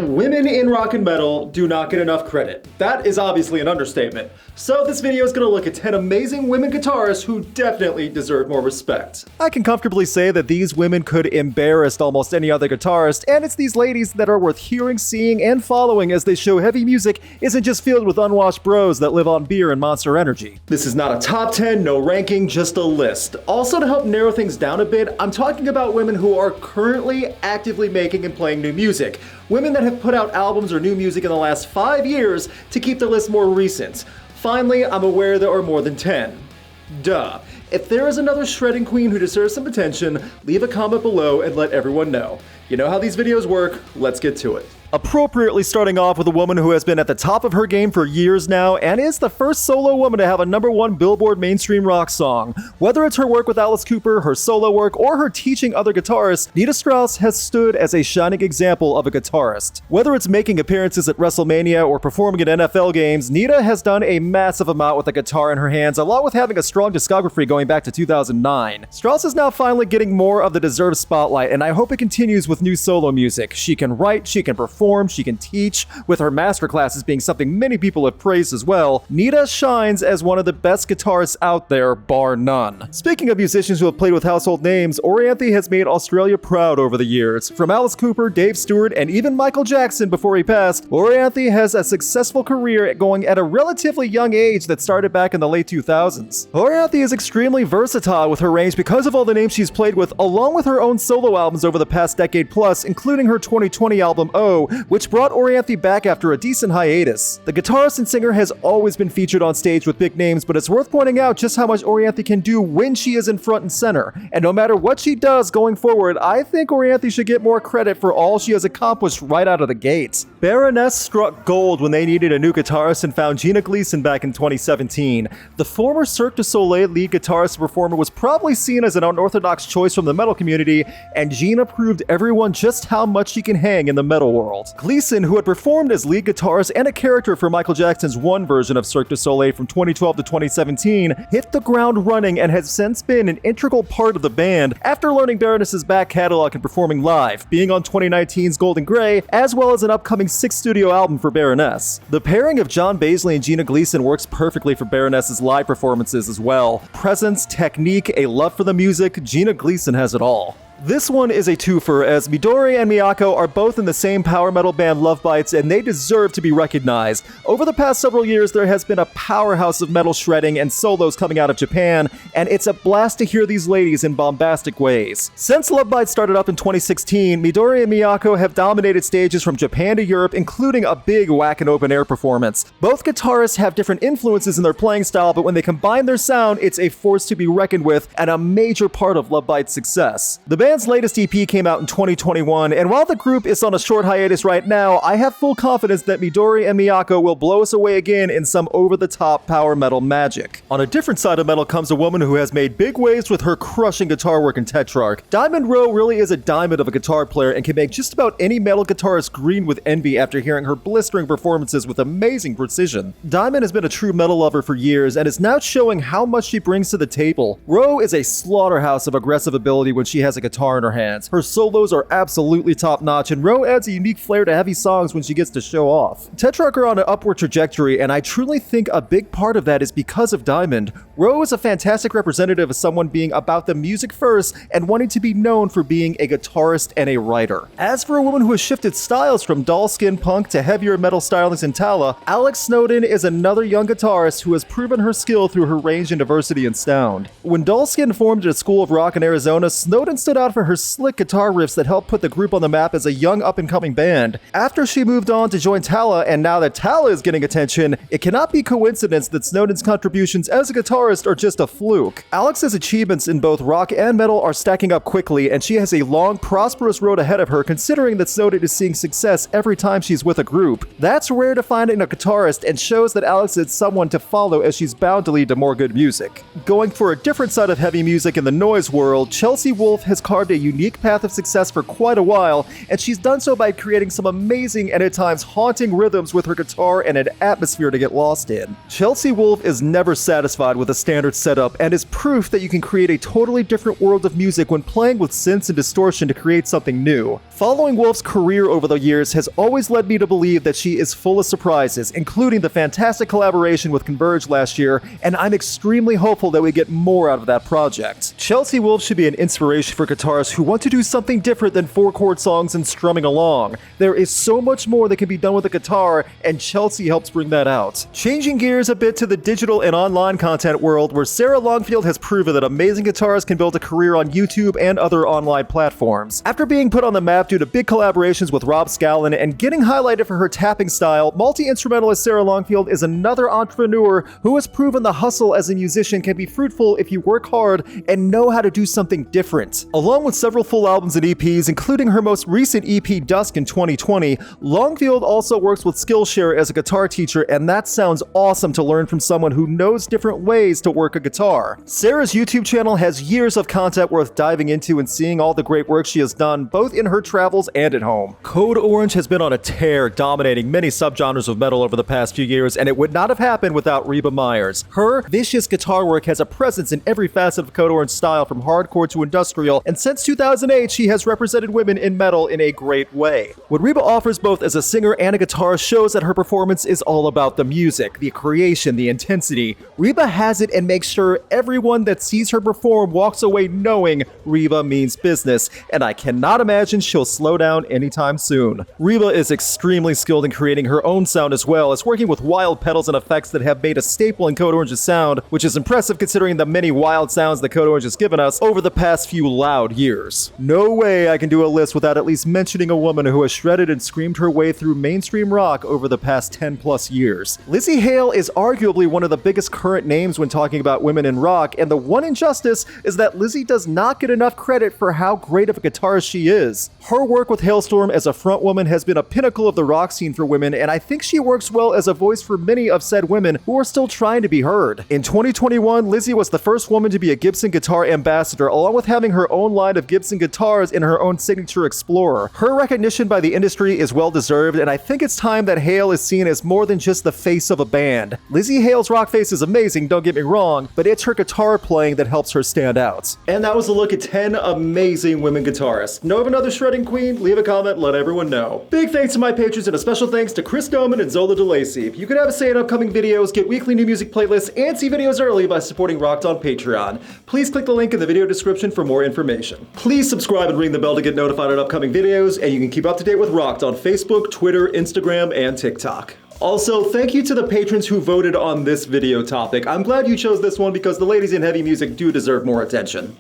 Women in rock and metal do not get enough credit. That is obviously an understatement. So this video is going to look at 10 amazing women guitarists who definitely deserve more respect. I can comfortably say that these women could embarrass almost any other guitarist, and it's these ladies that are worth hearing, seeing, and following as they show heavy music isn't just filled with unwashed bros that live on beer and Monster Energy. This is not a top 10, no ranking, just a list. Also, to help narrow things down a bit, I'm talking about women who are currently actively making and playing new music. Women that have put out albums or new music in the last 5 years to keep the list more recent. Finally, I'm aware there are more than 10. Duh. If there is another shredding queen who deserves some attention, leave a comment below and let everyone know. You know how these videos work, let's get to it. Appropriately starting off with a woman who has been at the top of her game for years now and is the first solo woman to have a #1 Billboard mainstream rock song. Whether it's her work with Alice Cooper, her solo work, or her teaching other guitarists, Nita Strauss has stood as a shining example of a guitarist. Whether it's making appearances at WrestleMania or performing at NFL games, Nita has done a massive amount with a guitar in her hands, along with having a strong discography going back to 2009. Strauss is now finally getting more of the deserved spotlight, and I hope it continues with new solo music. She can write, she can perform, she can teach, with her masterclasses being something many people have praised as well. Nita shines as one of the best guitarists out there, bar none. Speaking of musicians who have played with household names, Orianthi has made Australia proud over the years. From Alice Cooper, Dave Stewart, and even Michael Jackson before he passed, Orianthi has a successful career going at a relatively young age that started back in the late 2000s. Orianthi is extremely versatile with her range because of all the names she's played with, along with her own solo albums over the past decade plus, including her 2020 album O, which brought Orianthi back after a decent hiatus. The guitarist and singer has always been featured on stage with big names, but it's worth pointing out just how much Orianthi can do when she is in front and center. And no matter what she does going forward, I think Orianthi should get more credit for all she has accomplished right out of the gates. Baroness struck gold when they needed a new guitarist and found Gina Gleason back in 2017. The former Cirque du Soleil lead guitarist and performer was probably seen as an unorthodox choice from the metal community, and Gina proved everyone just how much she can hang in the metal world. Gleason, who had performed as lead guitarist and a character for Michael Jackson's one version of Cirque du Soleil from 2012 to 2017, hit the ground running and has since been an integral part of the band after learning Baroness's back catalog and performing live, being on 2019's Golden Grey, as well as an upcoming 6th studio album for Baroness. The pairing of John Baisley and Gina Gleason works perfectly for Baroness's live performances as well. Presence, technique, a love for the music, Gina Gleason has it all. This one is a twofer, as Midori and Miyako are both in the same power metal band Lovebites, and they deserve to be recognized. Over the past several years, there has been a powerhouse of metal shredding and solos coming out of Japan, and it's a blast to hear these ladies in bombastic ways. Since Lovebites started up in 2016, Midori and Miyako have dominated stages from Japan to Europe, including a big whack and open air performance. Both guitarists have different influences in their playing style, but when they combine their sound, it's a force to be reckoned with and a major part of Lovebites' success. The band's latest EP came out in 2021, and while the group is on a short hiatus right now, I have full confidence that Midori and Miyako will blow us away again in some over-the-top power metal magic. On a different side of metal comes a woman who has made big waves with her crushing guitar work in Tetrarch. Diamond Rowe really is a diamond of a guitar player and can make just about any metal guitarist green with envy after hearing her blistering performances with amazing precision. Diamond has been a true metal lover for years and is now showing how much she brings to the table. Rowe is a slaughterhouse of aggressive ability when she has a guitar in her hands. Her solos are absolutely top-notch, and Rowe adds a unique flair to heavy songs when she gets to show off. Tetrarch are on an upward trajectory, and I truly think a big part of that is because of Diamond. Rowe is a fantastic representative of someone being about the music first and wanting to be known for being a guitarist and a writer. As for a woman who has shifted styles from doll skin punk to heavier metal stylings in Tala, Alex Snowden is another young guitarist who has proven her skill through her range and diversity in sound. When Dollskin formed at a school of rock in Arizona, Snowden stood out for her slick guitar riffs that helped put the group on the map as a young up-and-coming band. After she moved on to join Tala, and now that Tala is getting attention, it cannot be coincidence that Snowden's contributions as a guitarist are just a fluke. Alex's achievements in both rock and metal are stacking up quickly, and she has a long, prosperous road ahead of her considering that Snowden is seeing success every time she's with a group. That's rare to find in a guitarist and shows that Alex is someone to follow as she's bound to lead to more good music. Going for a different side of heavy music in the noise world, Chelsea Wolfe has carved carved a unique path of success for quite a while, and she's done so by creating some amazing and at times haunting rhythms with her guitar and an atmosphere to get lost in. Chelsea Wolfe is never satisfied with a standard setup and is proof that you can create a totally different world of music when playing with synths and distortion to create something new. Following Wolfe's career over the years has always led me to believe that she is full of surprises, including the fantastic collaboration with Converge last year, and I'm extremely hopeful that we get more out of that project. Chelsea Wolfe should be an inspiration for guitarists who want to do something different than 4-chord songs and strumming along. There is so much more that can be done with a guitar, and Chelsea helps bring that out. Changing gears a bit to the digital and online content world, where Sarah Longfield has proven that amazing guitarists can build a career on YouTube and other online platforms. After being put on the map due to big collaborations with Rob Scallon and getting highlighted for her tapping style, multi-instrumentalist Sarah Longfield is another entrepreneur who has proven the hustle as a musician can be fruitful if you work hard and know how to do something different. Along with several full albums and EPs, including her most recent EP Dusk in 2020, Longfield also works with Skillshare as a guitar teacher, and that sounds awesome to learn from someone who knows different ways to work a guitar. Sarah's YouTube channel has years of content worth diving into and seeing all the great work she has done, both in her travels and at home. Code Orange has been on a tear, dominating many subgenres of metal over the past few years, and it would not have happened without Reba Meyers. Her vicious guitar work has a presence in every facet of Code Orange style, from hardcore to industrial, and since 2008 she has represented women in metal in a great way. What Reba offers both as a singer and a guitarist shows that her performance is all about the music, the creation, the intensity. Reba has it and makes sure everyone that sees her perform walks away knowing Reba means business, and I cannot imagine she'll slow down anytime soon. Reba is extremely skilled in creating her own sound as well as working with wild pedals and effects that have made a staple in Code Orange's sound, which is impressive considering the many wild sounds that Code Orange has given us over the past few loud years. No way I can do a list without at least mentioning a woman who has shredded and screamed her way through mainstream rock over the past 10 plus years. Lzzy Hale is arguably one of the biggest current names when talking about women in rock, and the one injustice is that Lzzy does not get enough credit for how great of a guitarist she is. Her work with Hailstorm as a frontwoman has been a pinnacle of the rock scene for women, and I think she works well as a voice for many of said women who are still trying to be heard. In 2021, Lzzy was the first woman to be a Gibson guitar ambassador, along with having her own line of Gibson guitars in her own signature Explorer. Her recognition by the industry is well deserved, and I think it's time that Hale is seen as more than just the face of a band. Lzzy Hale's rock face is amazing, don't get me wrong, but it's her guitar playing that helps her stand out. And that was a look at 10 amazing women guitarists. Know of another shredding queen? Leave a comment, let everyone know. Big thanks to my patrons and a special thanks to Chris Doman and Zola DeLacy. You can have a say in upcoming videos, get weekly new music playlists, and see videos early by supporting Rocked on Patreon. Please click the link in the video description for more information. Please subscribe and ring the bell to get notified on upcoming videos, and you can keep up to date with Rocked on Facebook, Twitter, Instagram, and TikTok. Also, thank you to the patrons who voted on this video topic. I'm glad you chose this one because the ladies in heavy music do deserve more attention.